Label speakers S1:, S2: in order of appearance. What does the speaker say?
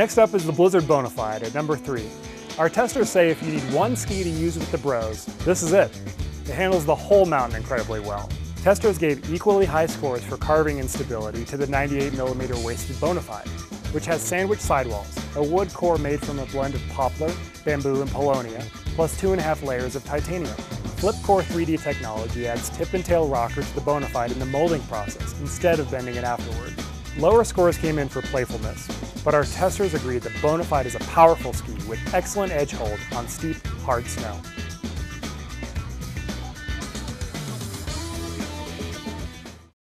S1: Next up is the Blizzard Bonafide at number 3. Our testers say if you need one ski to use with the bros, this is it. It handles the whole mountain incredibly well. Testers gave equally high scores for carving and stability to the 98mm waisted Bonafide, which has sandwich sidewalls, a wood core made from a blend of poplar, bamboo, and paulownia, plus 2.5 layers of titanium. Flip Core 3D technology adds tip and tail rocker to the Bonafide in the molding process instead of bending it afterward. Lower scores came in for playfulness, but our testers agreed that Bonafide is a powerful ski with excellent edge hold on steep, hard snow.